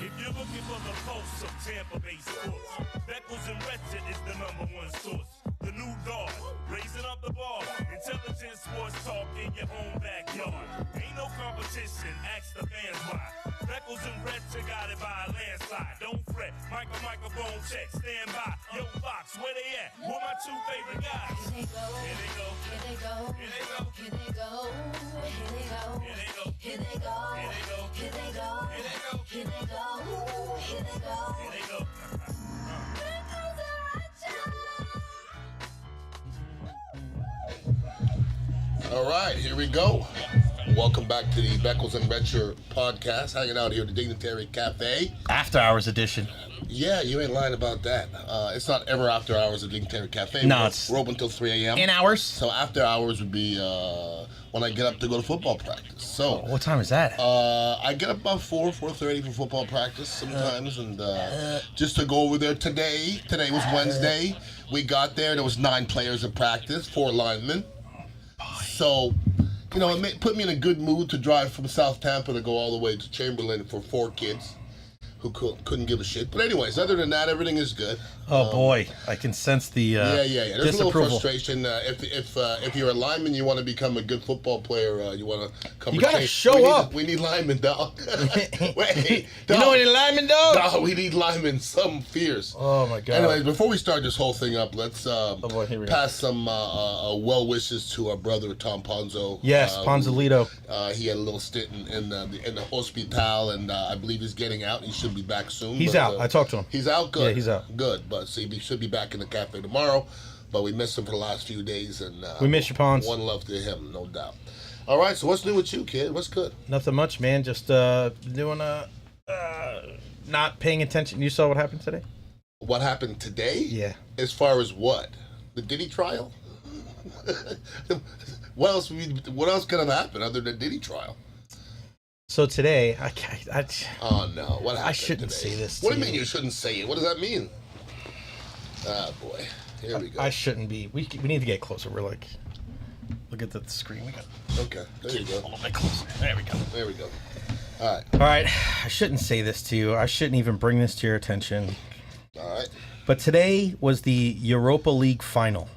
If you're looking for the pulse of Tampa Bay sports, Beckles and Recher is the #1 source. The new guard, raising up the bar. Intelligent sports talk in your own backyard. Ain't no competition, ask the fans why. Beckles and Recher got it by a landslide. Don't fret, microphone check, stand by. Yo, Fox, where they at? Who my two favorite guys? Here they go. Here they go. Here they go. Here they go. Here they go. Here they go. Here they go. Here they go. Here they go. Here they go. Here they go. Here they go. Here they go. All right, here we go. Welcome back to the Beckles and Recher podcast. Hanging out here at the Dignitary Cafe. After Hours edition. Yeah, you ain't lying about that. It's not ever after hours at Dignitary Cafe. No, we're open until 3 a.m. In hours? So after hours would be when I get up to go to football practice. So What time is that? I get up about 4:30 for football practice sometimes, and just to go over there today. Today was Wednesday. We got there. There was 9 players at practice, 4 linemen. So, you know, it put me in a good mood to drive from South Tampa to go all the way to Chamberlain for 4 kids who couldn't give a shit. But anyways, other than that, everything is good. Oh boy, I can sense the Yeah. There's a little disapproval. frustration. If you're a lineman, you want to become a good football player. You want to come. You gotta change. show up. We need linemen, dog. Wait, You know any linemen, dog? dog, we need linemen. Some fierce. Oh my god. Anyways, before we start this whole thing up, let's boy, here we go. pass some well wishes to our brother Tom Ponzo. Yes, Ponzolito. He had a little stint in the hospital, and I believe he's getting out. He should be back soon. He's but, out. I talked to him. He's out. Good. Yeah, he's out. Good, but see, he should be back in the cafe tomorrow. But we missed him for the last few days, and We miss you, Pons. One love to him, no doubt. All right, so what's new with you, kid? What's good? Nothing much, man. Just doing not paying attention. You saw what happened today? What happened today? Yeah. As far as what? The Diddy trial? What else could have happened other than Diddy trial? So today, Oh no! What happened? I shouldn't today? say this. What to do you mean you shouldn't say it? What does that mean? Ah, boy. Here we go. I shouldn't be. We need to get closer. We're like, look at the screen. We got. Okay, there you go. A little bit closer. There we go. There we go. All right. All right. I shouldn't say this to you. I shouldn't even bring this to your attention. All right. But today was the Europa League final.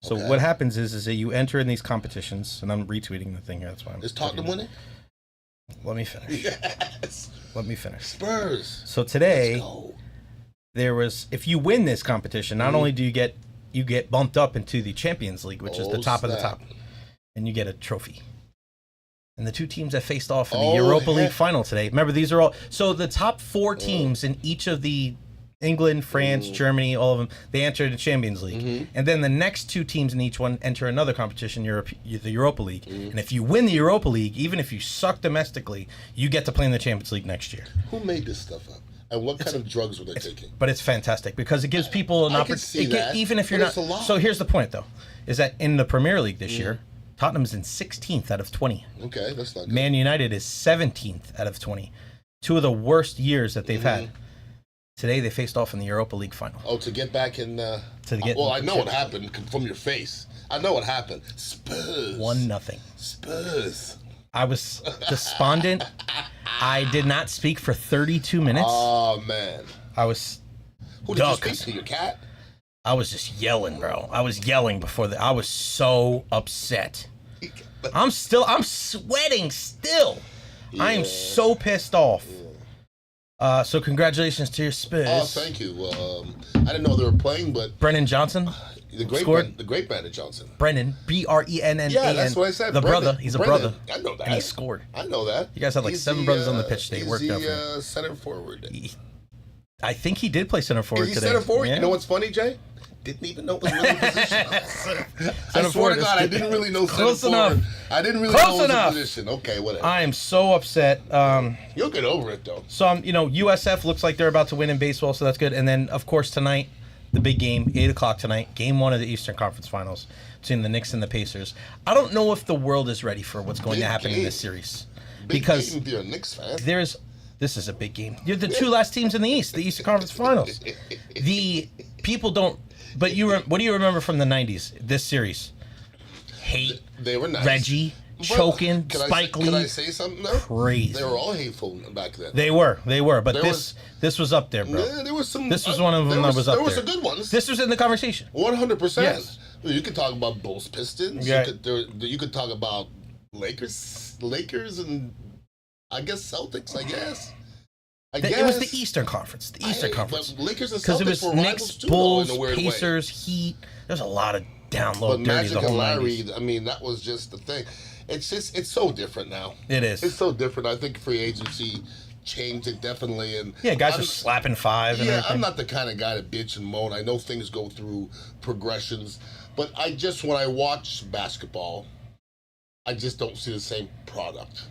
So Okay. what happens is that you enter in these competitions, and I'm retweeting the thing here. That's why I'm. Is Tottenham winning? Let me finish. Yes. Let me finish. Spurs. So today Let's go. there was, if you win this competition, not only do you get bumped up into the Champions League, which is the Oh, top of the snap. top, and you get a trophy. And the 2 teams that faced off in the Oh, Europa League heck. final today. Remember, these are all so the top 4 teams in each of the England, France, Germany, all of them, they enter the Champions League. And then the next 2 teams in each one enter another competition, the Europa League. And if you win the Europa League, even if you suck domestically, you get to play in the Champions League next year. Who made this stuff up? And what kind of drugs were they taking? But it's fantastic because it gives people an I can see opportunity. that, Even if you're but not. it's a lot. So here's the point, though, is that in the Premier League this year, Tottenham's in 16th out of 20. Okay, that's not good. Man United is 17th out of 20. 2 of the worst years that they've had. Today they faced off in the Europa League final. Oh, to get back in. Well, I know what happened from your face. I know what happened. Spurs. 1-0. Spurs. I was despondent. I did not speak for 32 minutes. Oh man. I was. Who did you Duck. speak to? Your cat? I was just yelling, bro. I was yelling before I was so upset. I'm sweating still. I am so pissed off. So congratulations to your Spurs. Oh, thank you. I didn't know they were playing, but Brennan Johnson the great scored. Brandon Johnson. Brennan, Brennan. Yeah, that's what I said. The Brennan. brother. He's a Brennan. brother. I know that. And he scored. I know that. You guys had like He's 7 brothers on the pitch today. He's Worked out for the center forward. I think he did play center forward Is he today. center forward? Yeah. You know what's funny, Jay? Didn't even know it was really position. I swear forward to is God, I good. didn't really know Close center forward. enough. I didn't really Close know it was enough. a position. Okay, whatever. I am so upset. You'll get over it, though. So USF looks like they're about to win in baseball, so that's good. And then, of course, tonight, the big game, 8 o'clock tonight, Game 1 of the Eastern Conference Finals between the Knicks and the Pacers. I don't know if the world is ready for what's going to happen in this series. Because if you're a Knicks fan. This is a big game. You're the 2 last teams in the East, the Eastern Conference Finals. The people don't. But what do you remember from the 90s? This series. Hate. They were nice. Reggie. choking, Can Spike Lee. Can I say something though? Crazy. They were all hateful back then. They were, but There this was up there, bro. Yeah, there was some. This was one of them that was up there. There were some good ones. This was in the conversation. 100%. Yes. You could talk about Bulls, Pistons. Yeah. You could talk about Lakers, and I guess Celtics. I guess. It was the Eastern Conference. The Eastern Conference. But Lakers and Because Celtics it was were Knicks, rivals too, Bulls, though, in a weird Pacers, way. Heat. There's a lot of down low, But dirty Magic the whole and Larry, 90s. I mean, that was just the thing. It's so different now. It is. It's so different. I think free agency changed it definitely. And Yeah, guys are slapping five and everything. I'm not the kind of guy to bitch and moan. I know things go through progressions, but when I watch basketball, I just don't see the same product.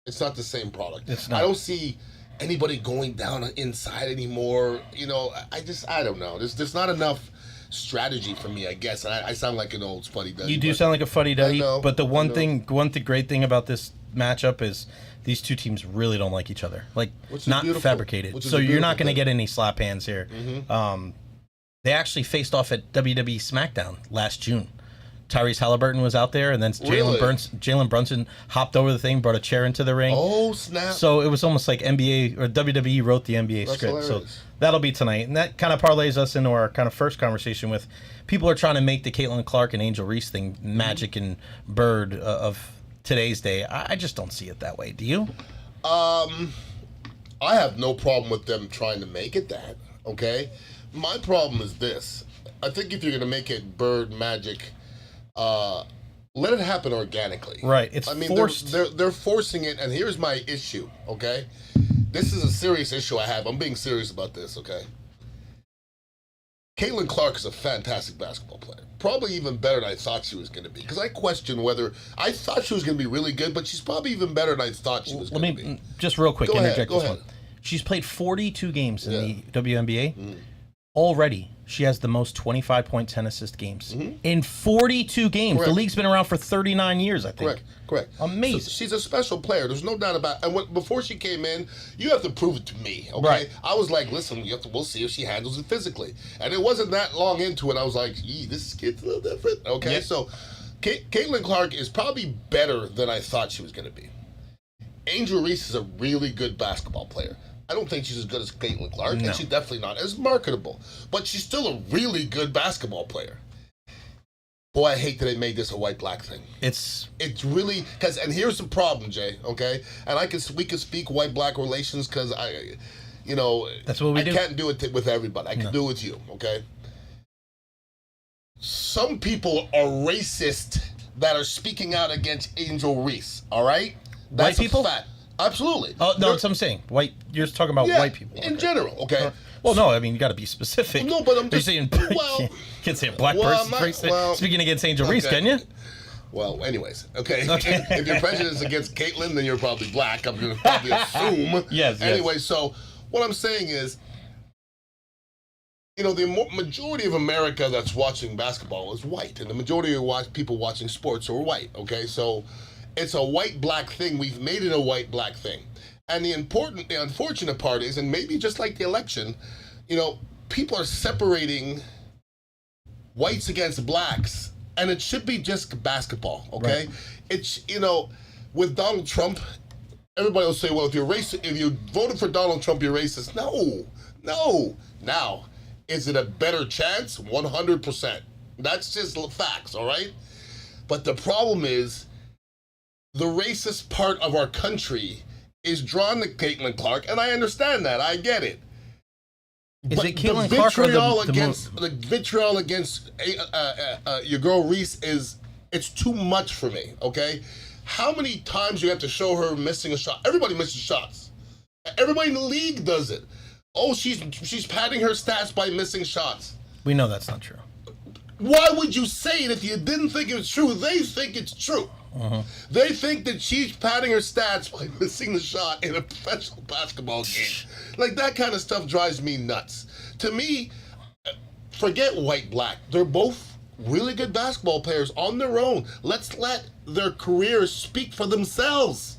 It's not the same product. It's not. I don't see anybody going down inside anymore. You know, I don't know. There's not enough strategy for me, I guess. And I sound like an old fuddy-duddy. You do sound like a fuddy-duddy, I know, but the I know. great thing about this matchup is these two teams really don't like each other. Like, Which is not beautiful. fabricated. Which is So a you're not beautiful going to thing. get any slap hands here. They actually faced off at WWE SmackDown last June. Tyrese Halliburton was out there, and then Really? Jalen Brunson hopped over the thing, brought a chair into the ring. Oh, snap. So it was almost like NBA or WWE wrote the NBA That's script. hilarious. So that'll be tonight. And that kind of parlays us into our kind of first conversation with people are trying to make the Caitlin Clark and Angel Reese thing Magic and Bird of today's day. I just don't see it that way. Do you? I have no problem with them trying to make it that, okay? My problem is this. I think if you're going to make it Bird Magic, let it happen organically. Right. It's forced. They're forcing it, and here's my issue, okay? This is a serious issue I have. I'm being serious about this, okay? Caitlin Clark is a fantastic basketball player. Probably even better than I thought she was going to be. Because I question whether... I thought she was going to be really good, but she's probably even better than I thought she was going to be. Just real quick, Go ahead, interject go this ahead. one. She's played 42 games in Yeah. the WNBA. Already, she has the most 25-point, 10-assist games. In 42 games. Correct. The league's been around for 39 years, I think. Correct. Amazing. So she's a special player. There's no doubt about it. And before she came in, you have to prove it to me, okay? Right. I was like, listen, we'll see if she handles it physically. And it wasn't that long into it. I was like, this kid's a little different, okay? Yep. So Caitlin Clark is probably better than I thought she was going to be. Angel Reese is a really good basketball player. I don't think she's as good as Caitlin Clark, No. and she's definitely not as marketable. But she's still a really good basketball player. Boy, I hate that they made this a white-black thing. It's really and here's the problem, Jay. Okay, and we can speak white-black relations because That's what we do. I can't do it with everybody. I can do it with you. Okay. Some people are racist that are speaking out against Angel Reese. All right, White people? a fact. Absolutely. Oh, no, that's what I'm saying. White. You're talking about white people. in Okay. general. Okay. Well, no, I mean, you got to be specific. No, but I'm Are you just- saying, well- you can't say a black Well, person I'm not- speaking against Angel Reese, okay. can you? Well, anyways, okay. Okay. If you're prejudiced against Caitlyn, then you're probably black. I'm going to probably assume. Yes. Anyway, so what I'm saying is, the majority of America that's watching basketball is white, and the majority of people watching sports are white, okay? So it's a white-black thing. We've made it a white-black thing. And the unfortunate part is, and maybe just like the election, people are separating whites against blacks, and it should be just basketball, okay? Right. It's, with Donald Trump, everybody will say, well, if you voted for Donald Trump, you're racist. No. Now, is it a better chance? 100%. That's just facts, all right? But the problem is, the racist part of our country is drawn to Caitlin Clark, and I understand that. I get it. Is But it Caitlin the Clark or the vitriol against your girl Reese it's too much for me, okay? How many times you have to show her missing a shot? Everybody misses shots. Everybody in the league does it. Oh, she's padding her stats by missing shots. We know that's not true. Why would you say it if you didn't think it was true? They think it's true. They think that she's padding her stats by missing the shot in a professional basketball game. Like, that kind of stuff drives me nuts. To me, forget white-black. They're both really good basketball players on their own. Let's let their careers speak for themselves.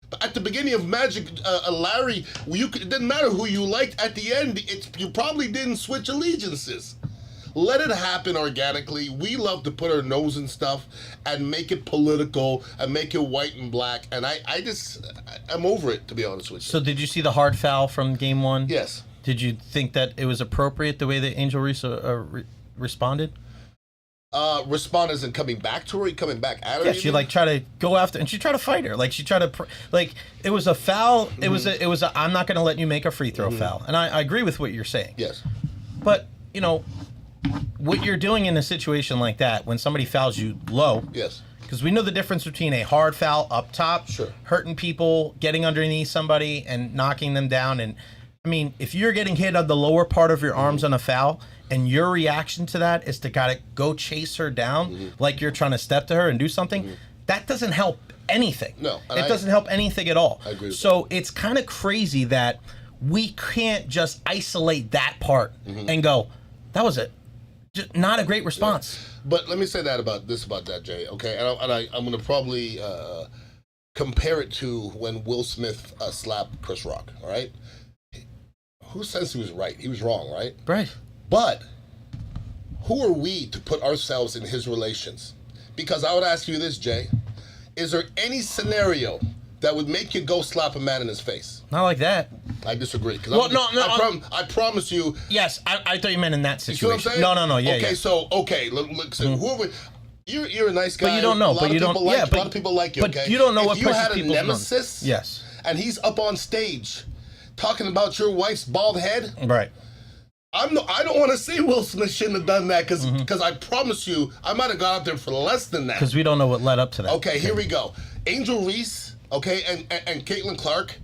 But at the beginning of Magic, Larry, it didn't matter who you liked. At the end, you probably didn't switch allegiances. Let it happen organically. We love to put our nose in stuff and make it political and make it white and black. And I'm over it, to be honest with you. So did you see the hard foul from game one? Yes. Did you think that it was appropriate the way that Angel Reese responded? Respond isn't coming back to her, coming back at her. Yeah, she like tried to go after, and she tried to fight her. Like she tried to, like it was a foul. It was a. I'm not going to let you make a free throw foul, and I agree with what you're saying. Yes. But you know, what you're doing in a situation like that when somebody fouls you low. Yes. Because we know the difference between a hard foul up top, sure, hurting people, getting underneath somebody and knocking them down, and I mean, if you're getting hit on the lower part of your arms on a foul, and your reaction to that is to gotta go chase her down like you're trying to step to her and do something, that doesn't help anything. No. It doesn't help anything at all. I agree with so it's kind of crazy that we can't just isolate that part and go, that was not a great response. Yeah. But let me say that about that, Jay, okay? I'm going to probably compare it to when Will Smith slapped Chris Rock, all right? Who says he was right? He was wrong, right? Right. But who are we to put ourselves in his relations? Because I would ask you this, Jay. Is there any scenario that would make you go slap a man in his face? Not like that. I disagree. Well, I promise you. Yes, I thought you meant in that situation. You see what I'm saying? No, yeah. Okay, yeah. So, look, so whoever... You're a nice guy. But you don't know. A lot of people like you, but okay? you don't know what if you had a people's nemesis, yes, and he's up on stage talking about your wife's bald head, right? I don't want to say Will Smith shouldn't have done that because I promise you I might have gone out there for less than that. Because we don't know what led up to that. Okay, here we go. Angel Reese, okay, and Caitlin Clark.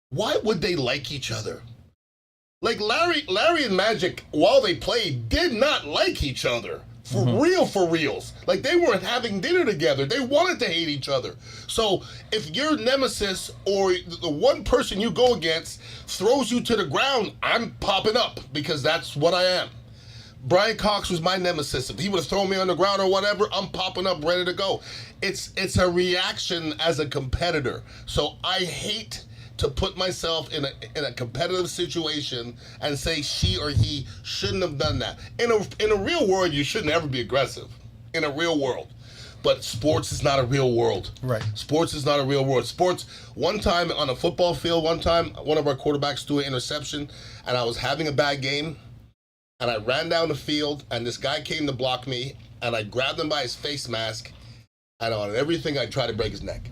Why would they like each other? Like Larry and Magic, while they played, did not like each other. For reals. Like they weren't having dinner together. They wanted to hate each other. So if your nemesis or the one person you go against throws you to the ground, I'm popping up because that's what I am. Brian Cox was my nemesis. If he would have thrown me on the ground or whatever, I'm popping up ready to go. It's a reaction as a competitor. So I hate to put myself in a competitive situation and say she or he shouldn't have done that. In a real world, you shouldn't ever be aggressive. In a real world. But sports is not a real world. Right. Sports is not a real world. Sports, one time on a football field, one of our quarterbacks threw an interception, and I was having a bad game, and I ran down the field, and this guy came to block me, and I grabbed him by his face mask, and on everything I tried to break his neck.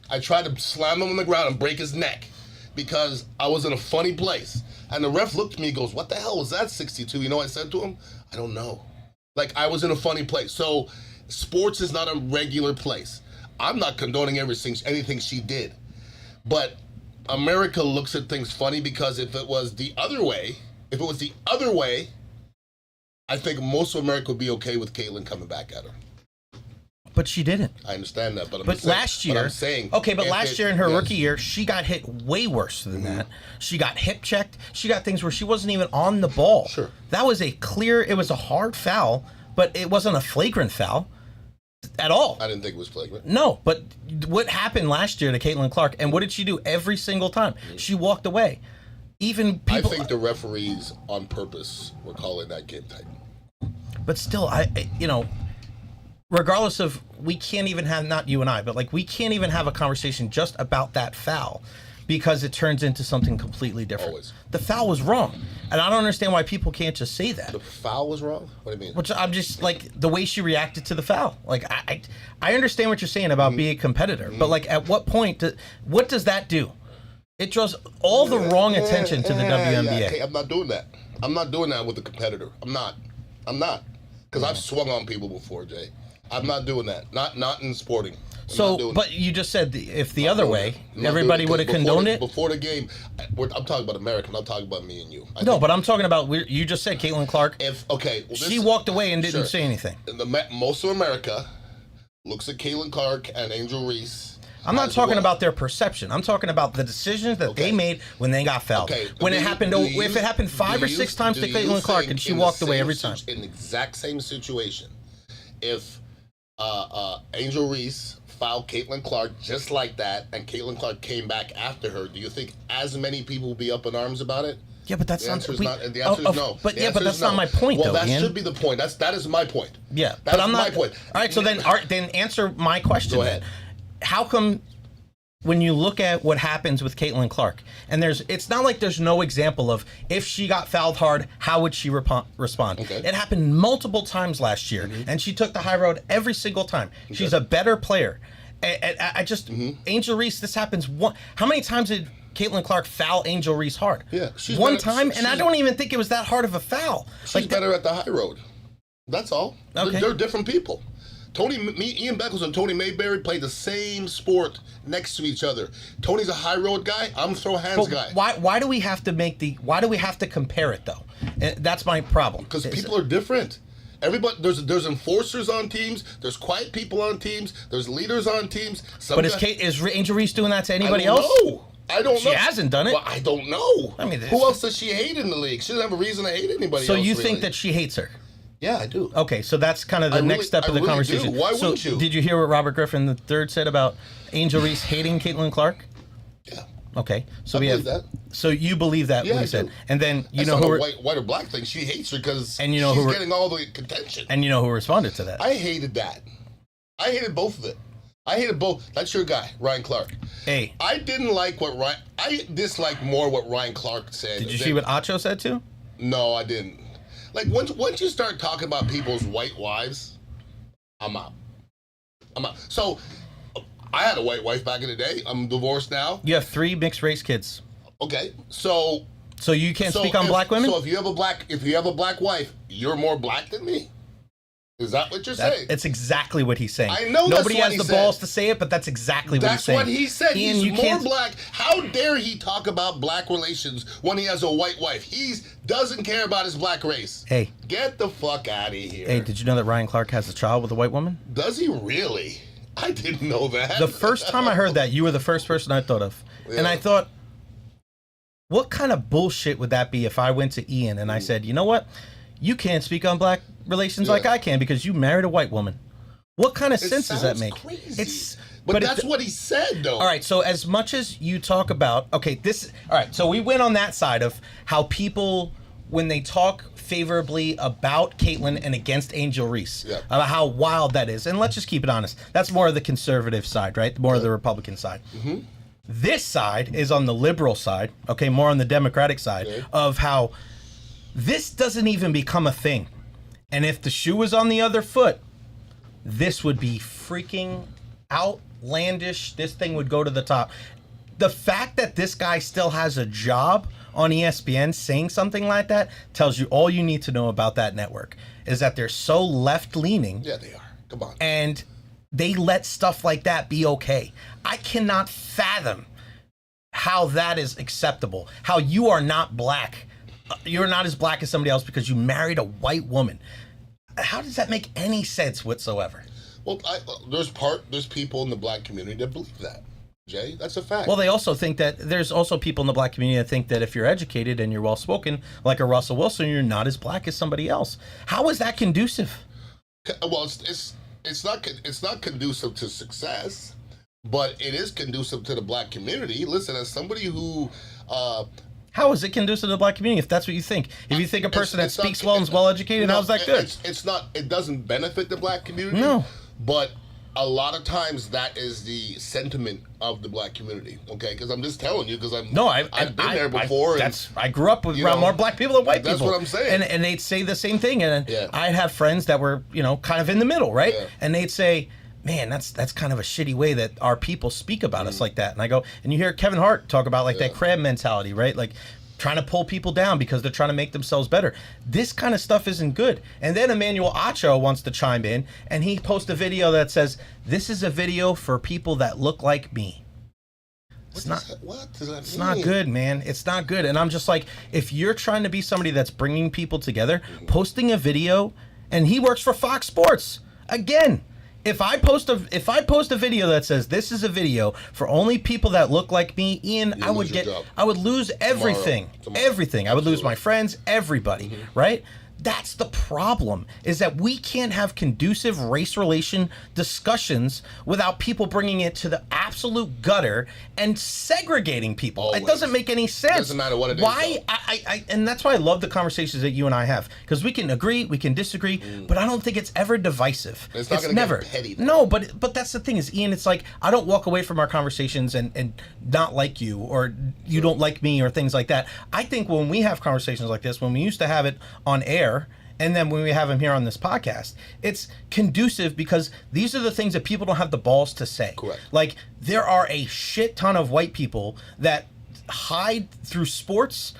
I tried to slam him on the ground and break his neck because I was in a funny place. And the ref looked at me and goes, what the hell was that, 62? You know what I said to him? I don't know. Like, I was in a funny place. So sports is not a regular place. I'm not condoning anything she did. But America looks at things funny because if it was the other way, I think most of America would be okay with Caitlin coming back at her. But she didn't. I understand that, but last year, last year in her rookie year, she got hit way worse than that. She got hip checked. She got things where she wasn't even on the ball. Sure. That was it was a hard foul, but it wasn't a flagrant foul at all. I didn't think it was flagrant. No, but what happened last year to Caitlin Clark, and what did she do every single time? She walked away. Even people. I think the referees on purpose were calling that game tight. But still, regardless of, we can't even have, not you and I, but like we can't even have a conversation just about that foul because it turns into something completely different. Always. The foul was wrong. And I don't understand why people can't just say that. The foul was wrong? What do you mean? Which I'm just like the way she reacted to the foul. Like I understand what you're saying about being a competitor, but like at what point, what does that do? It draws all the wrong attention to the WNBA. Yeah, okay, I'm not doing that. I'm not doing that with a competitor. I'm not. Because I've swung on people before, Jay. I'm not doing that. Not in sporting. But you just said if the other way, everybody would have condoned it? Before the game, I'm talking about America. I'm not talking about me and you. But I'm talking about, you just said Caitlin Clark. She walked away and didn't say anything. Most of America looks at Caitlin Clark and Angel Reese. I'm not talking about their perception. I'm talking about the decisions that they made when they got fouled. When it happened, if it happened 5 or 6 times to Caitlin Clark and she walked away every time. In the exact same situation, if Angel Reese fouled Caitlin Clark just like that, and Caitlin Clark came back after her, do you think as many people will be up in arms about it? Yeah, but that's The answer is we- not. The answer is no. But The yeah, but answer that's is not no. my point, well, though, that Ian. should be the point. That is my point. Yeah, That's but I'm my not. point. All right, so then answer my question. Go ahead. How come when you look at what happens with Caitlin Clark, and it's not like there's no example of if she got fouled hard, how would she respond? Okay. It happened multiple times last year, and she took the high road every single time. Okay. She's a better player. I just Angel Reese. This happens one. How many times did Caitlin Clark foul Angel Reese hard? Yeah, one time, and I don't even think it was that hard of a foul. She's better at the high road. That's all. Okay. They're different people. Ian Beckles and Tony Mayberry played the same sport next to each other. Tony's a high road guy. I'm a throw hands guy. Why do we have to why do we have to compare it though? That's my problem. Because people are different. Everybody, there's enforcers on teams. There's quiet people on teams. There's leaders on teams. But is Angel Reese doing that to anybody else? else? I don't know. She hasn't done it. Well, I don't know. I mean, who else does she hate in the league? She doesn't have a reason to hate anybody else. So you really. think that she hates her? Yeah, I do. Okay, so that's kind of the next step of the conversation. Do. Why wouldn't you? Did you hear what Robert Griffin III said about Angel Reese hating Caitlin Clark? Yeah. Okay, so I believe that. So you believe that? Yeah, what he I said, do. and then you That's know not who a white or black thing. She hates her because and you know she's who getting all the contention. And you know who responded to that? I hated that. I hated both of it. I hated both. That's your guy, Ryan Clark. Hey, I didn't like I disliked more what Ryan Clark said. Did you see what Acho said too? No, I didn't. Like once you start talking about people's white wives, I'm out. So I had a white wife back in the day. I'm divorced now. You have 3 mixed race kids. Okay, so you can't speak on black women. So if you have a black wife, you're more black than me. Is that what you're saying? It's exactly what he's saying. I know nobody that's what has the he balls said. to say it, but that's exactly what he's saying. That's what he said. Ian, He's you more can't... black. How dare he talk about black relations when he has a white wife? He doesn't care about his black race. Hey. Get the fuck out of here. Hey, did you know that Ryan Clark has a child with a white woman? Does he really? I didn't know that. The first time I heard that, you were the first person I thought of. Yeah. And I thought, what kind of bullshit would that be if I went to Ian and I said, you know what? You can't speak on black relations like I can because you married a white woman. What kind of sense does that make? Crazy. But that's what he said, though. All right, so as much as you talk about, all right, so we went on that side of how people, when they talk favorably about Caitlin and against Angel Reese, about how wild that is. And let's just keep it honest. That's more of the conservative side, right? More of the Republican side. Mm-hmm. This side is on the liberal side, okay, more on the Democratic side of how this doesn't even become a thing. And if the shoe was on the other foot, this would be freaking outlandish. This thing would go to the top. The fact that this guy still has a job on ESPN saying something like that tells you all you need to know about that network is that they're so left-leaning. Yeah, they are. Come on. And they let stuff like that be okay. I cannot fathom how that is acceptable. How you are not black. You're not as black as somebody else because you married a white woman. How does that make any sense whatsoever? Well, there's people in the black community that believe that, Jay. That's a fact. Well, they also think that there's also people in the black community that think that if you're educated and you're well-spoken, like a Russell Wilson, you're not as black as somebody else. How is that conducive? Well, it's not conducive to success, but it is conducive to the black community. Listen, as somebody who how is it conducive to the black community if that's what you think? If you think a person that speaks well and is well educated, how's that good? It's not. It doesn't benefit the black community. No. But a lot of times that is the sentiment of the black community. Okay, because I'm just telling you because I've been there before. I grew up around more black people than white people. That's what I'm saying. And they'd say the same thing. And I'd have friends that were kind of in the middle, right? Yeah. And they'd say, man, that's kind of a shitty way that our people speak about us like that. And I go, and you hear Kevin Hart talk about that crab mentality, right? Like trying to pull people down because they're trying to make themselves better. This kind of stuff isn't good. And then Emmanuel Acho wants to chime in, and he posts a video that says, this is a video for people that look like me. What does that mean? It's not good, man. It's not good. And I'm just like, if you're trying to be somebody that's bringing people together, posting a video, and he works for Fox Sports. Again, if I post a video that says this is a video for only people that look like me, Ian, I would lose everything. Tomorrow. Everything. I would lose my friends, everybody, right? That's the problem, is that we can't have conducive race relation discussions without people bringing it to the absolute gutter and segregating people. Always. It doesn't make any sense. Doesn't matter what it is. Why? And that's why I love the conversations that you and I have, because we can agree, we can disagree, but I don't think it's ever divisive. It's not going to get petty. No, but that's the thing is, Ian, it's like I don't walk away from our conversations and not like you, or you don't like me, or things like that. I think when we have conversations like this, when we used to have it on air, and then when we have them here on this podcast, it's conducive because these are the things that people don't have the balls to say. Correct. Like, there are a shit ton of white people that hide through sports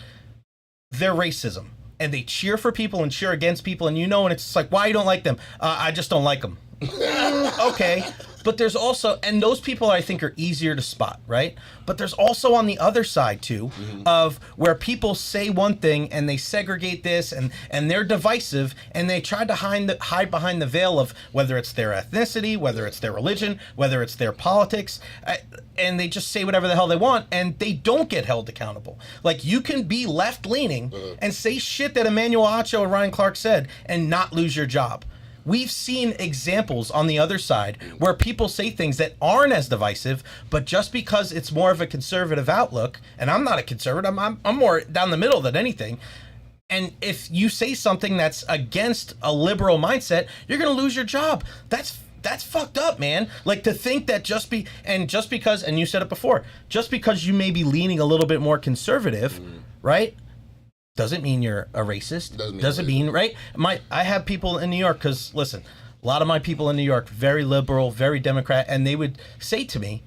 their racism, and they cheer for people and cheer against people, and and it's just like, why you don't like them? I just don't like them. Okay. But there's also, and those people I think are easier to spot, right? But there's also on the other side too, of where people say one thing and they segregate this and they're divisive, and they try to hide behind the veil of whether it's their ethnicity, whether it's their religion, whether it's their politics, and they just say whatever the hell they want, and they don't get held accountable. Like, you can be left leaning and say shit that Emmanuel Acho and Ryan Clark said and not lose your job. We've seen examples on the other side where people say things that aren't as divisive, but just because it's more of a conservative outlook, and I'm not a conservative, I'm more down the middle than anything. And if you say something that's against a liberal mindset, you're going to lose your job. That's fucked up, man. Like, to think that just because, and you said it before, just because you may be leaning a little bit more conservative, right? Doesn't mean you're a racist. Doesn't mean, right? I have people in New York, because, listen, a lot of my people in New York, very liberal, very Democrat, and they would say to me,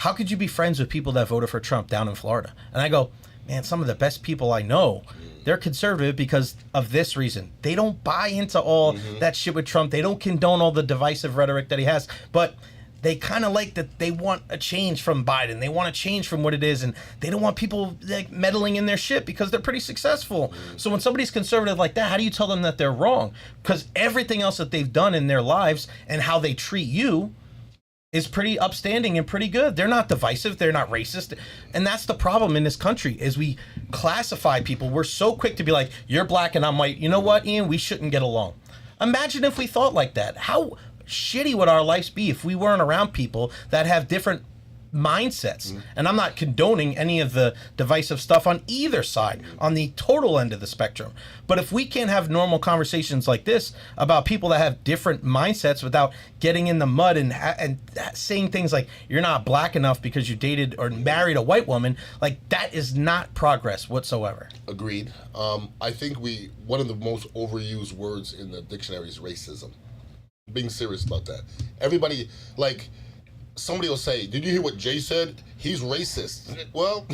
how could you be friends with people that voted for Trump down in Florida? And I go, man, some of the best people I know, they're conservative because of this reason. They don't buy into all that shit with Trump. They don't condone all the divisive rhetoric that he has. But they kind of like that. They want a change from Biden. They want a change from what it is, and they don't want people like meddling in their shit because they're pretty successful. So when somebody's conservative like that, how do you tell them that they're wrong? Because everything else that they've done in their lives and how they treat you is pretty upstanding and pretty good. They're not divisive. They're not racist. And that's the problem in this country, is we classify people. We're so quick to be like, you're black and I'm white. You know what, Ian? We shouldn't get along. Imagine if we thought like that. How shitty would our lives be if we weren't around people that have different mindsets? And I'm not condoning any of the divisive stuff on either side, on the total end of the spectrum. But if we can't have normal conversations like this about people that have different mindsets without getting in the mud and saying things like, you're not black enough because you dated or married a white woman, like, that is not progress whatsoever. Agreed. I think one of the most overused words in the dictionary is racism. Being serious about that. Everybody, like, somebody will say, did you hear what Jay said? He's racist. Well,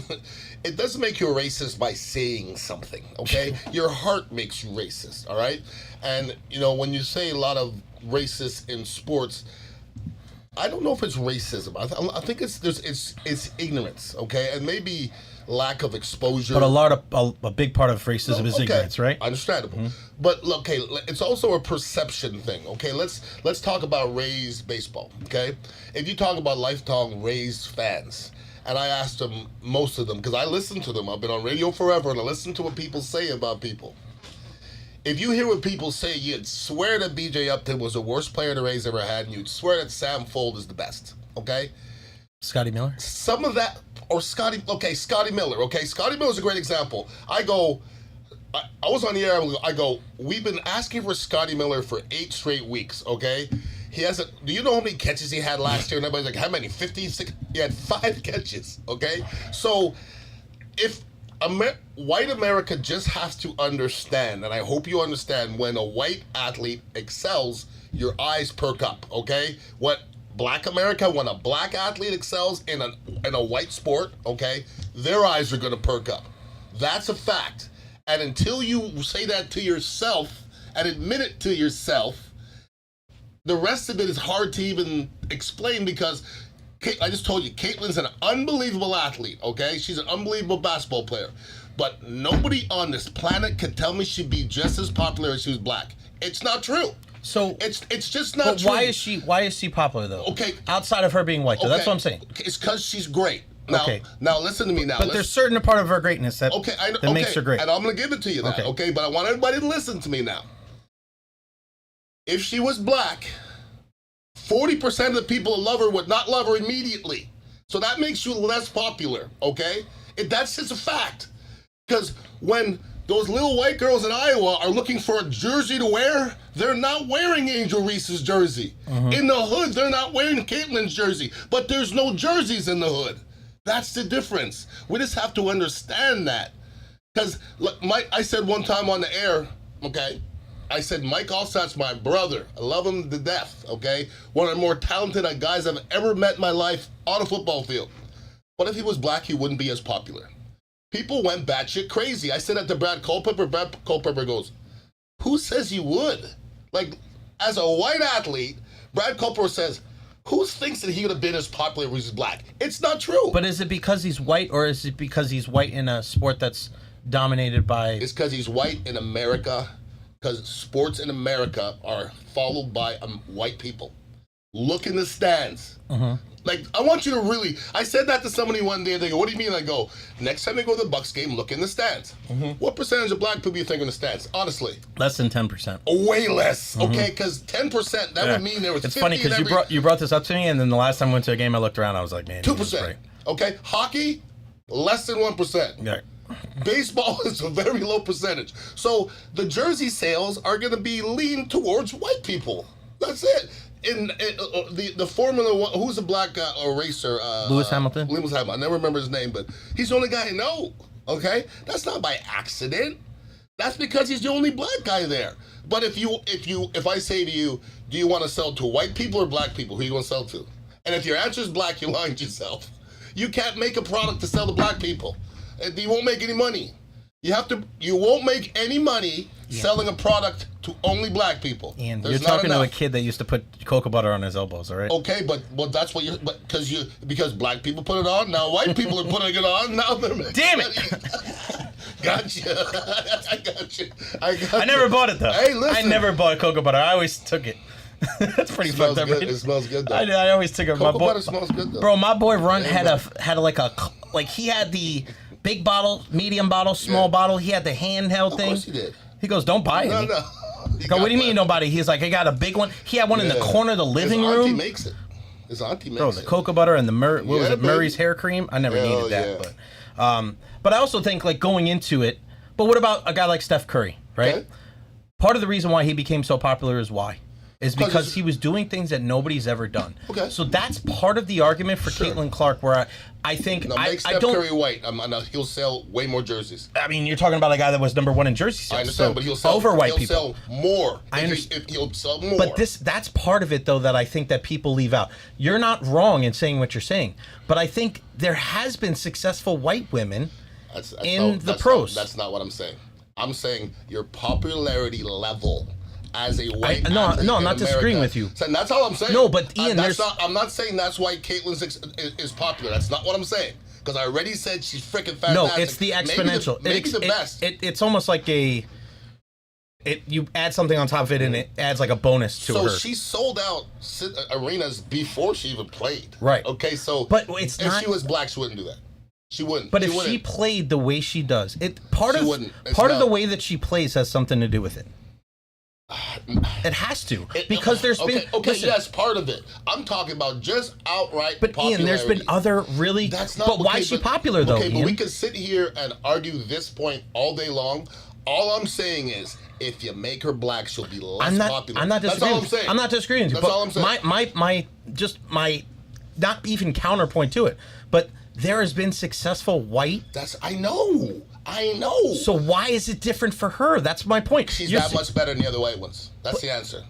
it doesn't make you a racist by saying something, okay? Your heart makes you racist, all right? And, when you say a lot of racist in sports, I don't know if it's racism. I think it's ignorance, okay? And maybe lack of exposure. But a big part of racism is ignorance, right? Understandable. But okay, it's also a perception thing. Okay, let's talk about Rays baseball. Okay, if you talk about lifelong Rays fans, and I asked them, most of them, because I listen to them. I've been on radio forever, and I listen to what people say about people. If you hear what people say, you'd swear that B.J. Upton was the worst player the Rays ever had, and you'd swear that Sam Fold is the best. Okay. Scotty Miller? Some of that, or Scotty Miller. Okay, Scotty Miller's a great example. I was on the air, I go, we've been asking for Scotty Miller for 8 straight weeks, okay? Do you know how many catches he had last year? And everybody's like, how many? 50, 60? He had 5 catches, okay? So, if white America just has to understand, and I hope you understand, when a white athlete excels, your eyes perk up, okay? Black America, when a black athlete excels in a white sport, okay, their eyes are going to perk up. That's a fact. And until you say that to yourself and admit it to yourself, the rest of it is hard to even explain, because I just told you, Caitlin's an unbelievable athlete, okay? She's an unbelievable basketball player. But nobody on this planet could tell me she'd be just as popular as she was black. It's not true. So it's just not true. Why is she popular though? Okay. Outside of her being white though, that's what I'm saying. It's because she's great. Now listen to me now. But there's certain part of her greatness that makes her great. And I'm going to give it to you. Okay, but I want everybody to listen to me now. If she was black, 40% of the people who love her would not love her immediately. So that makes you less popular. Okay, that's just a fact. Because when those little white girls in Iowa are looking for a jersey to wear, they're not wearing Angel Reese's jersey. In the hood, they're not wearing Caitlin's jersey. But there's no jerseys in the hood. That's the difference. We just have to understand that. Because I said one time on the air, okay, I said Mike Allsat's my brother. I love him to death, okay? One of the more talented guys I've ever met in my life on a football field. But if he was black, he wouldn't be as popular. People went batshit crazy. I said that to Brad Culpepper. Brad Culpepper goes, who says you would? Like, as a white athlete, Brad Culpepper says, who thinks that he would have been as popular if he was black? It's not true. But is it because he's white, or is it because he's white in a sport that's dominated by... It's because he's white in America, because sports in America are followed by white people. Look in the stands. Like, I want you to really... I said that to somebody one day, they go, what do you mean? I go, next time they go to the Bucks game, look in the stands. What percentage of black people you think are in the stands? Honestly. Less than 10%. Way less, okay? Because 10%, that would mean there was 50 It's funny because you brought this up to me, and then the last time I went to a game, I looked around, I was like, man, 2%. Okay? Hockey, less than 1%. Yeah. Baseball is a very low percentage. So the jersey sales are going to be leaned towards white people. That's it. In the Formula One, who's a black racer? Lewis Hamilton. Lewis Hamilton. I never remember his name, but he's the only guy I know. Okay, that's not by accident. That's because he's the only black guy there. But if I say to you, do you want to sell to white people or black people? Who are you going to sell to? And if your answer is black, you're lying to yourself. You can't make a product to sell to black people. You won't make any money. You won't make any money selling a product to only black people. And you're talking to a kid that used to put cocoa butter on his elbows, all right? Okay, but that's what because black people put it on, now white people are putting it on, now they're Damn it! Gotcha. I got you. I never bought it though. Hey, listen. I never bought cocoa butter. I always took it. That's pretty fucked up. Good. It smells good though. I always took it. Cocoa butter smells good though. Bro, my boy Run had he had the big bottle, medium bottle, small bottle. He had the handheld thing. Of course he did. He goes, don't buy it. No. Go, what do you mean nobody? He's like, I got a big one. He had one in the corner of the living His room. auntie makes it. His auntie makes it. Bro, the cocoa butter and the Murray's hair cream. I never needed that, but I also think like going into it. But what about a guy like Steph Curry, right? Okay. Part of the reason why he became so popular is because he was doing things that nobody's ever done. Okay. So that's part of the argument for Caitlin Clark, where I think make Steph Curry white. He'll sell way more jerseys. I mean, you're talking about a guy that was #1 in jersey sales. I understand, but he'll sell over white people. He'll sell more. He'll sell more. But that's part of it, though, that I think that people leave out. You're not wrong in saying what you're saying, but I think there has been successful white women in the pros. That's not what I'm saying. I'm saying your popularity level as a white no, I'm not America. Disagreeing with you. So that's all I'm saying. No, but Ian, I'm not saying that's why Caitlyn is popular. That's not what I'm saying. Because I already said she's freaking fantastic. No, it's the exponential. Maybe the best. It's almost like you add something on top of it, and it adds like a bonus to her. So she sold out arenas before she even played. Right. Okay, so but it's if she was black, she wouldn't do that. She wouldn't. But if she played the way she does, part of the way that she plays has something to do with it. It has to, because there's been... Okay, yes, part of it. I'm talking about just outright popularity. Ian, there's been other really... why is she popular, though, Ian? But we could sit here and argue this point all day long. All I'm saying is, if you make her black, she'll be less popular. I'm not disagreeing. That's all I'm saying. I'm not disagreeing with you. That's all I'm saying. My not even counterpoint to it, but there has been successful white... I know. So why is it different for her? That's my point. She's that much better than the other white ones. That's the answer.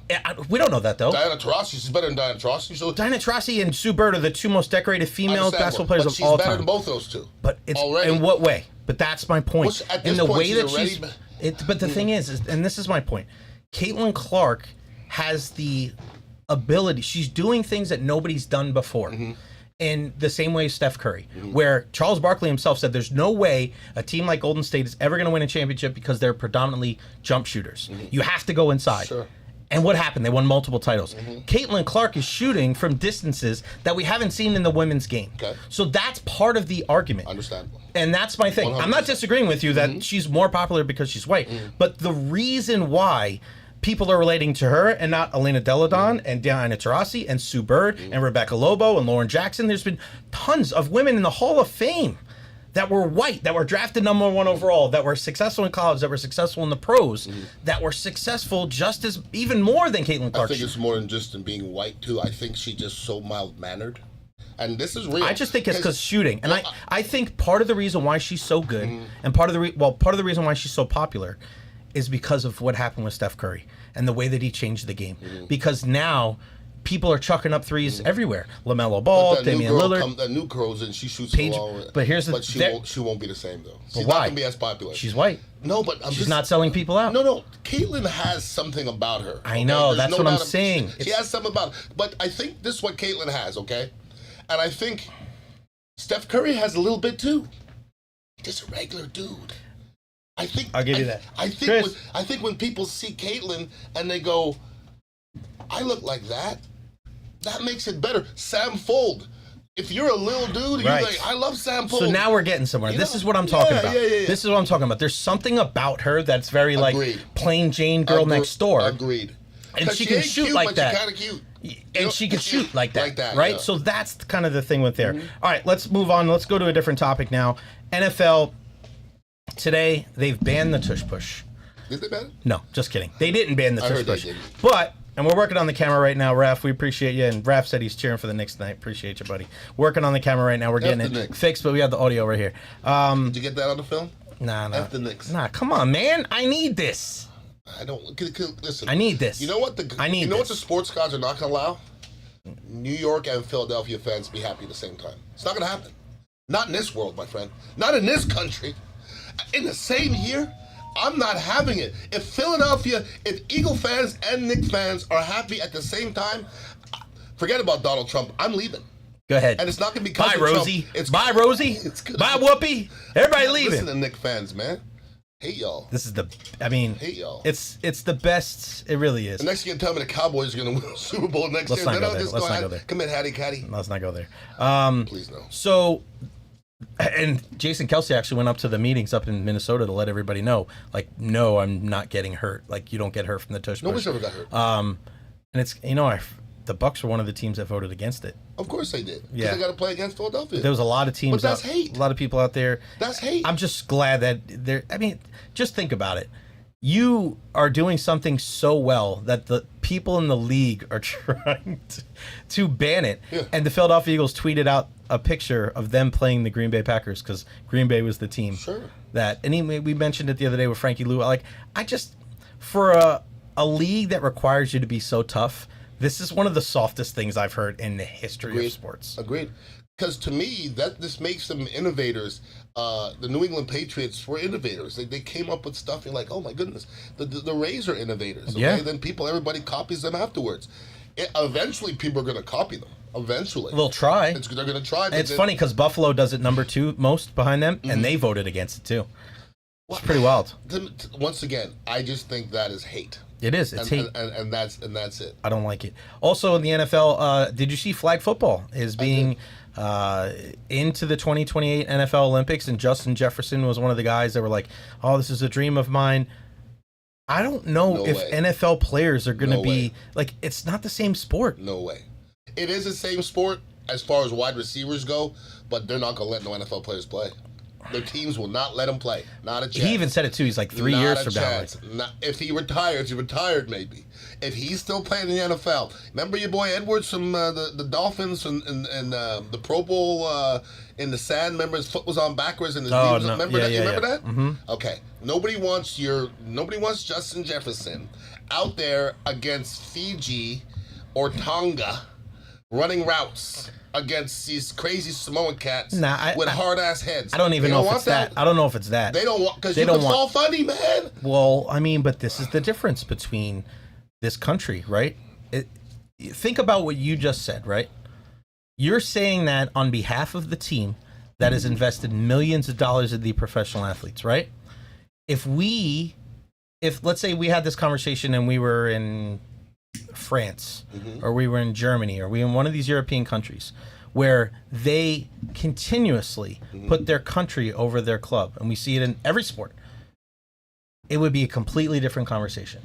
We don't know that, though. Diana Taurasi, she's better than Diana Taurasi. So Diana Taurasi and Sue Bird are the two most decorated female basketball players of all time. She's better than both those two. But in what way? But that's my point. In the way that she's... But the thing is, and this is my point, Caitlin Clark has the ability. She's doing things that nobody's done before. In the same way as Steph Curry, where Charles Barkley himself said there's no way a team like Golden State is ever going to win a championship because they're predominantly jump shooters. You have to go inside. Sure. And what happened? They won multiple titles. Caitlin Clark is shooting from distances that we haven't seen in the women's game. Okay. So that's part of the argument. Understandable. And that's my thing. 100%. I'm not disagreeing with you that she's more popular because she's white. But the reason why people are relating to her and not Elena Deladon and Diana Taurasi and Sue Bird and Rebecca Lobo and Lauren Jackson, there's been tons of women in the Hall of Fame that were white, that were drafted #1 overall, that were successful in college, that were successful in the pros, that were successful just as, even more than Caitlin Clark. I think it's more than just in being white, too. I think she's just so mild-mannered. And this is real. I just think it's because shooting. And I think part of the reason why she's so good and part of the reason why she's so popular is because of what happened with Steph Curry and the way that he changed the game. Because now people are chucking up threes everywhere. LaMelo Ball, Damian Lillard. That new girl's and she shoots the ball. But here's the she won't be the same though. She's why? not gonna be as popular. She's white. No, but she's not selling people out. No. Caitlyn has something about her. I know. That's what I'm saying. She has something about her. But I think this is what Caitlyn has, okay? And I think Steph Curry has a little bit too. Just a regular dude. I think I'll give you that. I think when people see Caitlyn and they go, I look like that, that makes it better. Sam Fold. If you're a little dude, you're like, I love Sam Fold. So now we're getting somewhere. This is what I'm talking about. This is what I'm talking about. There's something about her that's very like plain Jane girl next door. Agreed. And she can shoot cute, like but that. She's kind of cute. And she can shoot like that, right? Yeah. So that's kind of the thing with there. All right, let's move on. Let's go to a different topic now. NFL, today, they've banned the tush push. Did they ban it? No, just kidding. They didn't ban the tush push. They didn't. But, and we're working on the camera right now, Raph. We appreciate you. And Raph said he's cheering for the Knicks tonight. Appreciate you, buddy. Working on the camera right now. We're getting it fixed, but we have the audio right here. Did you get that on the film? Nah. F the Knicks. Nah, come on, man. I need this. I don't listen. I need this. You know what what the sports gods are not gonna allow? New York and Philadelphia fans to be happy at the same time. It's not gonna happen. Not in this world, my friend. Not in this country. In the same year, I'm not having it. If Eagle fans and Knicks fans are happy at the same time, forget about Donald Trump. I'm leaving. Go ahead. And it's not gonna be because Bye, of Rosie. Trump. Bye, Rosie. Bye, Whoopi. Everybody leaving. Listen to Knicks fans, man. Hate y'all. This is hate y'all. It's the best. It really is. The next year, tell me the Cowboys are going to win the Super Bowl next year. Let's not go there. Come in, Hattie Catty. Let's not go there. Please no. So, and Jason Kelsey actually went up to the meetings up in Minnesota to let everybody know, like, no, I'm not getting hurt. Like, you don't get hurt from the tush push. Nobody's ever got hurt. And it's, the Bucks were one of the teams that voted against it. Of course they did. Yeah. They got to play against Philadelphia. There was a lot of teams. But that's hate. A lot of people out there. That's hate. I'm just glad that just think about it. You are doing something so well that the people in the league are trying to ban it. Yeah. And the Philadelphia Eagles tweeted out a picture of them playing the Green Bay Packers because Green Bay was the team. Sure. We mentioned it the other day with Frankie Lou. For a league that requires you to be so tough, this is one of the softest things I've heard in the history of sports. Agreed. Because to me, this makes them innovators. The New England Patriots were innovators. They came up with stuff. You're like, oh my goodness. The Rays are innovators. Okay? Yeah. Then everybody copies them afterwards. Eventually, people are going to copy them. Eventually. They'll try. They're going to try. It's funny because Buffalo does it number 2 most behind them, and they voted against it too. It's pretty wild. Once again, I just think that is hate. It is. It's hate, and that's it. I don't like it. Also, in the NFL, did you see flag football is being into the 2028 NFL Olympics? And Justin Jefferson was one of the guys that were like, "Oh, this is a dream of mine." I don't know if NFL players are going to be like. It's not the same sport. No way. It is the same sport as far as wide receivers go, but they're not going to let no NFL players play. Their teams will not let him play. Not a chance. He even said it too. He's like 3 years from now. If he retires, he retired maybe. If he's still playing in the NFL, remember your boy Edwards from the Dolphins and the Pro Bowl in the sand. Remember his foot was on backwards and his knee was. No. Remember that? You remember that? Mm-hmm. Okay. Nobody wants Justin Jefferson out there against Fiji or Tonga running routes against these crazy Samoan cats with hard-ass heads. I don't even know if it's that. I don't know if it's that. They don't want, because you can fall funny, man. Well, but this is the difference between this country, right? Think about what you just said, right? You're saying that on behalf of the team that has invested millions of dollars in the professional athletes, right? If let's say we had this conversation and we were in France, or we were in Germany, or we were in one of these European countries where they continuously put their country over their club, and we see it in every sport, it would be a completely different conversation.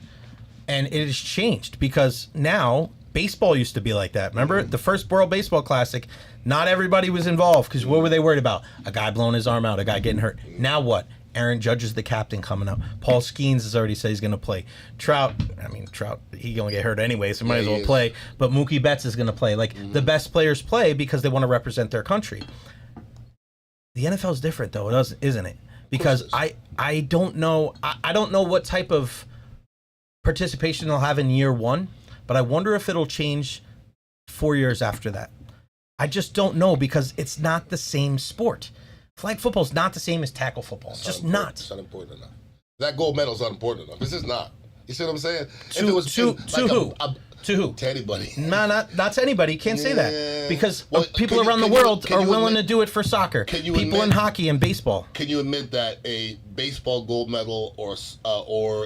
And it has changed because now baseball used to be like that. Remember the first World Baseball Classic? Not everybody was involved because what were they worried about? A guy blowing his arm out, a guy getting hurt. Now what? Aaron Judge is the captain coming up. Paul Skeens has already said he's going to play. Trout, he's going to get hurt anyway, so might as well play. But Mookie Betts is going to play. Like, the best players play because they want to represent their country. The NFL is different, though, isn't it? Because I don't know. I don't know what type of participation they'll have in year one, but I wonder if it'll change 4 years after that. I just don't know because it's not the same sport. Flag football is not the same as tackle football. It's just not. It's not important enough. That gold medal is not important enough. This is not. You see what I'm saying? To who? To anybody. No, not to anybody. You can't say that because people around the world are willing to do it for soccer. People in hockey and baseball. Can you admit that a baseball gold medal or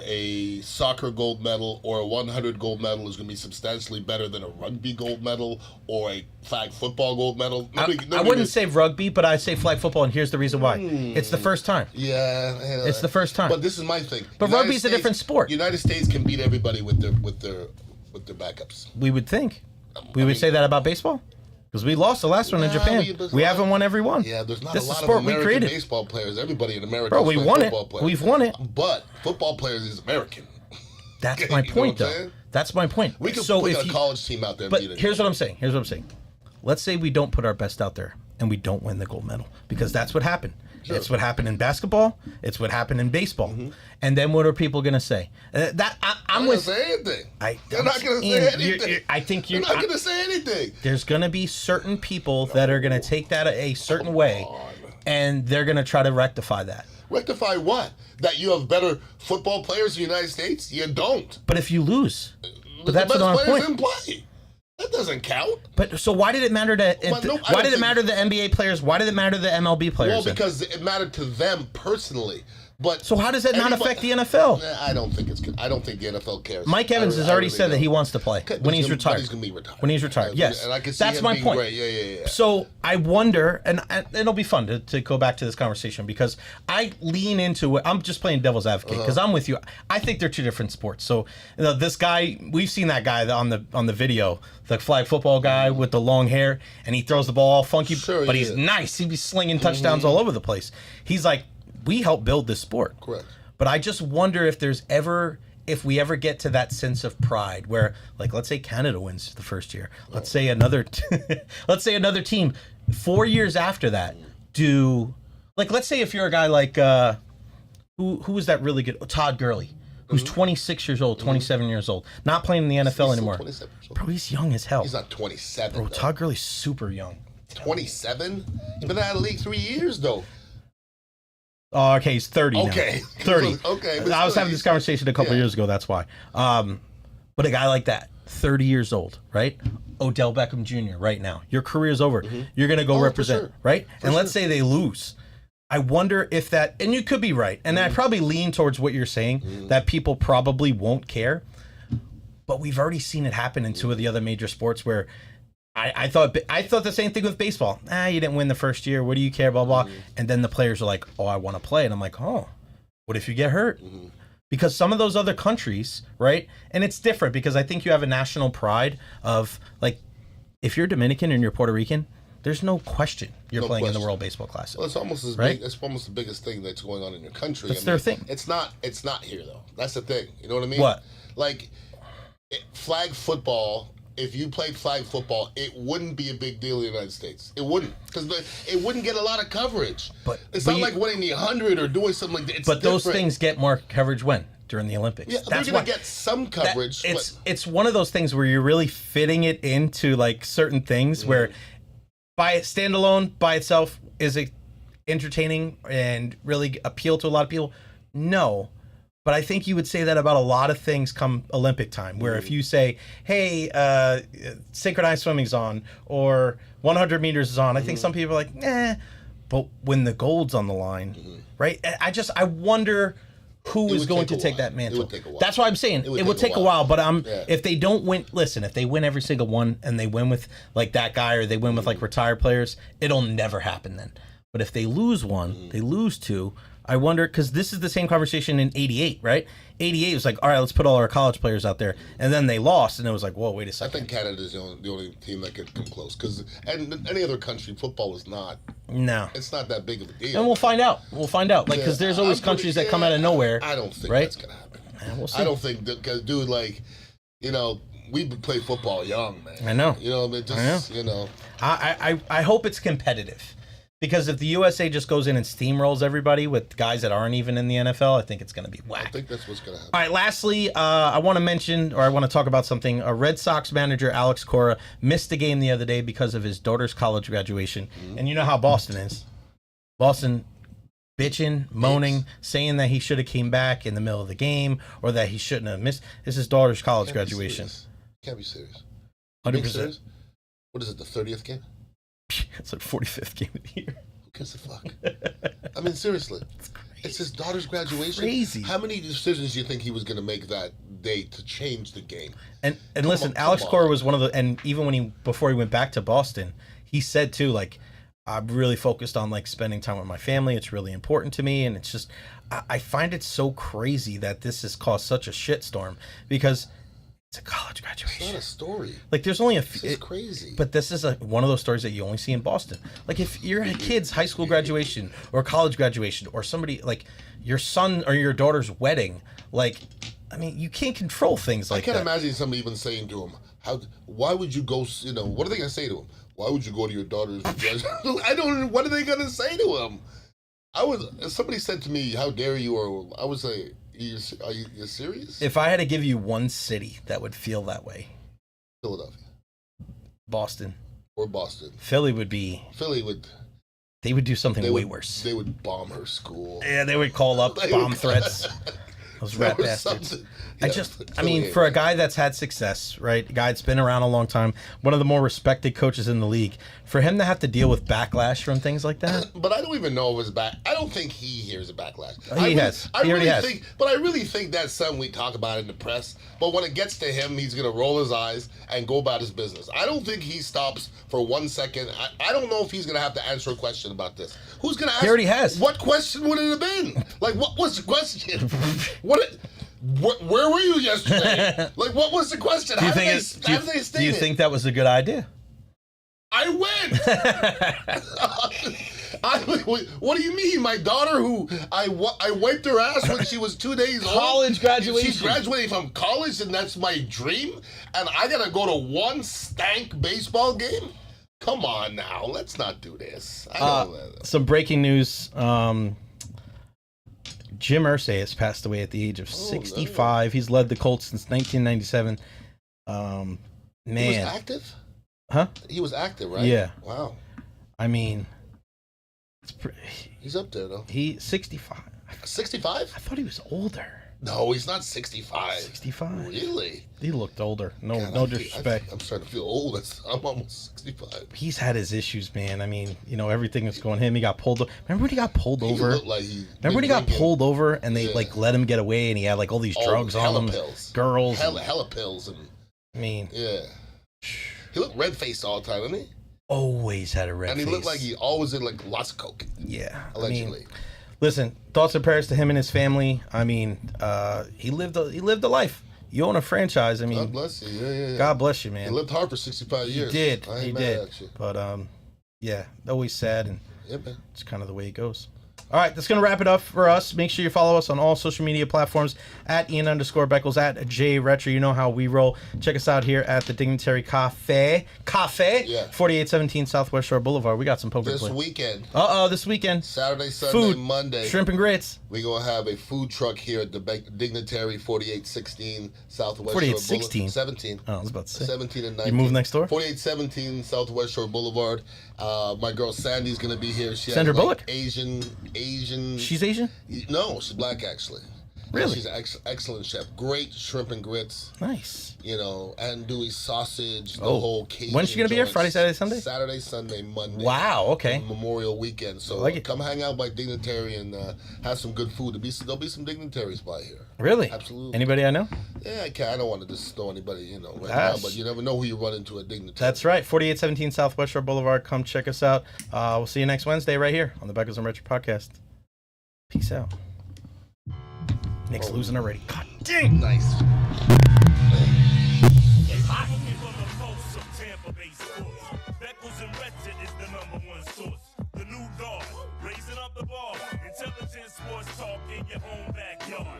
a soccer gold medal or a 100 gold medal is going to be substantially better than a rugby gold medal or a flag football gold medal? I wouldn't say rugby, but I say flag football, and here's the reason why. It's the first time. Yeah. It's the first time. But this is my thing. But rugby's a different sport. United States can beat everybody with their backups. We would think. We would say that about baseball? Because we lost the last one in Japan. We haven't won every one. Yeah, there's not a lot of American baseball players. Everybody in America is we won it. Players. We've won it. But football players is American. That's my point, though. That's my point. We could put a college team out there. But here's what I'm saying. Let's say we don't put our best out there and we don't win the gold medal because that's what happened. Sure. It's what happened in basketball. It's what happened in baseball. And then what are people going to say? I'm not going to say anything. They're not going to say anything. I think you're not going to say anything. There's going to be certain people that are going to take that a certain way, and they're going to try to rectify that. Rectify what? That you have better football players in the United States? You don't. But if you lose, but that's the best another players point. didn't play. That doesn't count. But so why did it matter to why did it matter to the NBA players? Why did it matter to the MLB players? Well, because it mattered to them personally. But so how does that not affect the NFL? I don't think it's good. I don't think the NFL cares. Mike Evans has already said that he wants to play when he's retired. He's going to be retired. When he's retired, yes. And I can see that's him my being point. Great. Yeah. So I wonder, and it'll be fun to go back to this conversation because I lean into it. I'm just playing devil's advocate because I'm with you. I think they're two different sports. So this guy, we've seen that guy on the video, the flag football guy with the long hair, and he throws the ball all funky, but he's nice. He'd be slinging touchdowns all over the place. He's like, we helped build this sport. Correct. But I just wonder if if we ever get to that sense of pride where, like, let's say Canada wins the first year. Let's say another team 4 years after that let's say if you're a guy like who is that really good? Todd Gurley, who's 26 years old, 27 years old, not playing in the NFL anymore. 27 years old. Bro, he's young as hell. He's not 27. Bro, Todd Gurley's super young. 27? He's been out of the league 3 years though. Oh, okay, he's 30 now. Okay. 30. Okay. I was having this conversation a couple years ago, that's why. But a guy like that, 30 years old, right? Odell Beckham Jr. right now. Your career's over. You're going to go represent, right? And let's say they lose. I wonder if that, and you could be right, and I probably lean towards what you're saying, that people probably won't care. But we've already seen it happen in two of the other major sports where I thought the same thing with baseball. You didn't win the first year. What do you care? Blah, blah. And then the players are like, oh, I want to play. And I'm like, oh, what if you get hurt? Because some of those other countries, right? And it's different because I think you have a national pride of, like, if you're Dominican and you're Puerto Rican, there's no question you're playing in the World Baseball Classic. Well, it's almost as big. It's almost the biggest thing that's going on in your country. That's their thing. It's not here though. That's the thing. You know what I mean? What? Like flag football. If you played flag football, it wouldn't be a big deal in the United States. It wouldn't, because it wouldn't get a lot of coverage. It's not like winning the 100 or doing something like that. It's different. Those things get more coverage when? During the Olympics. Yeah, they're going to get some coverage. It's one of those things where you're really fitting it into like certain things where standalone by itself, is it entertaining and really appeal to a lot of people? No. But I think you would say that about a lot of things come Olympic time, where if you say, hey, synchronized swimming's on, or 100 meters is on, I think some people are like, nah. But when the gold's on the line, right? I wonder who It is would going take to a take while. that mantle? It would take a while. That's why I'm saying it would take a while. But if they don't win, listen, if they win every single one and they win with like that guy or they win with like retired players, it'll never happen then. But if they lose one, they lose two. I wonder, because this is the same conversation in '88, right? '88 was like, all right, let's put all our college players out there, and then they lost, and it was like, whoa, wait a I second. think Canada's the only team that could come close because any other country, football is not. No, It's not that big of a deal. and we'll find out. Like, because there's always countries that come out of nowhere. I don't think right? that's gonna happen. Yeah, we'll see. I don't think that, because dude, like, we played football young, man. I know. I hope it's competitive. Because if the USA just goes in and steamrolls everybody with guys that aren't even in the NFL, I think it's going to be whack. I think that's what's going to happen. All right, lastly, I want to mention, or I want to talk about something. A Red Sox manager, Alex Cora, missed a game the other day because of his daughter's college graduation. And you know how Boston is. Boston bitching, moaning, saying that he should have came back in the middle of the game or that he shouldn't have missed. It's his daughter's college graduation. Can't be serious. 100%. What is it, the 30th game? It's like 45th game of the year. Who gives a fuck? I mean, seriously. It's his daughter's graduation. Crazy. How many decisions do you think he was going to make that day to change the game? And listen, Alex Cora was one of the, and even before he went back to Boston, he said too, like, I'm really focused on like spending time with my family. It's really important to me. And it's just, I find it so crazy that this has caused such a shitstorm because it's a college graduation. It's not a story. Like, there's only a few. It's crazy. But this is one of those stories that you only see in Boston. Like, if your kid's high school graduation or college graduation or somebody, like, your son or your daughter's wedding, like, I mean, you can't control things like that. I can't imagine somebody even saying to him, why would you go, what are they going to say to him? Why would you go to your daughter's graduation? What are they going to say to him? Somebody said to me, how dare you, or I would say, are you serious? If I had to give you one city that would feel that way, Philadelphia. Boston. Or Boston. Philly would. They would do something way worse. They would bomb her school. Yeah, they would call up bomb threats. Those rat bastards. I mean, for a guy that's had success, right? A guy that's been around a long time, one of the more respected coaches in the league, for him to have to deal with backlash from things like that. But I don't even know if it's I don't think he hears a backlash. He already has. But I really think that's something we talk about in the press. But when it gets to him, he's going to roll his eyes and go about his business. I don't think he stops for 1 second. I don't know if he's going to have to answer a question about this. Who's going to ask? He already has. What question would it have been? Like, what was the question? Where were you yesterday? Like, what was the question? Do you think that was a good idea? I went. What do you mean? My daughter, who I wiped her ass when she was 2 days old. College graduation. She's graduating from college, and that's my dream. And I gotta go to one stank baseball game. Come on now, let's not do this. Some breaking news. Jim Irsay has passed away at the age of 65. No. He's led the Colts since 1997. Man. He was active? Huh? He was active, right? Yeah. Wow. I mean, he's up there, though. He's 65. 65? I thought he was older. No, he's not 65. 65? Really? He looked older. No disrespect. I'm starting to feel old. I'm almost 65. He's had his issues, man. I mean, everything that's going him. He got pulled over. Remember when he got pulled over? Remember when he got pulled over and they let him get away and he had like all these drugs on him? Pills. Girls. Hella pills. Yeah. He looked red-faced all the time, didn't he? Always had a red face. And he looked like he always did like lots of coke. Yeah. Allegedly. Listen, thoughts and prayers to him and his family. I mean, he lived a life. You own a franchise. I mean, God bless you. Yeah. God bless you, man. He lived hard for 65 years. He did. But yeah, always sad, and it's kind of the way it goes. All right, that's going to wrap it up for us. Make sure you follow us on all social media platforms at Ian_Beckles, at Recher. You know how we roll. Check us out here at the Dignitary Cafe, 4817 Southwest Shore Boulevard. We got some poker this weekend. This weekend. Saturday, Sunday, Monday. Shrimp and grits. We're going to have a food truck here at the Dignitary 4816 Southwest 4816? Shore Boulevard. 17. Oh, I was about to say. 17 and 19. You move next door? 4817 Southwest Shore Boulevard. My girl Sandy's going to be here. She Sandra Bullock? Asian. She's Asian? No, she's black, actually. Really? She's an excellent chef. Great shrimp and grits. Nice. You know, andouille sausage, the Oh. whole Cajun When's she gonna be here? joints. Friday, Saturday, Sunday? Saturday, Sunday, Monday. Wow. Okay. Memorial weekend. So like it. come hang out by Dignitary and have some good food. There'll be some dignitaries by here. Really? Absolutely. Anybody I know? Yeah, I don't want to just throw anybody, right now, That's- but you never know who you run into at Dignitary. That's right. 4817 Southwest Shore Boulevard. Come check us out. We'll see you next Wednesday right here on the Beckles and Recher podcast. Peace out. Nick's losing already. God dang. Nice. Hot from the coast of Tampa-based sports. Beckles and Recher is the #1 source. The new guard, raising up the bar. Intelligent sports talk in your own backyard.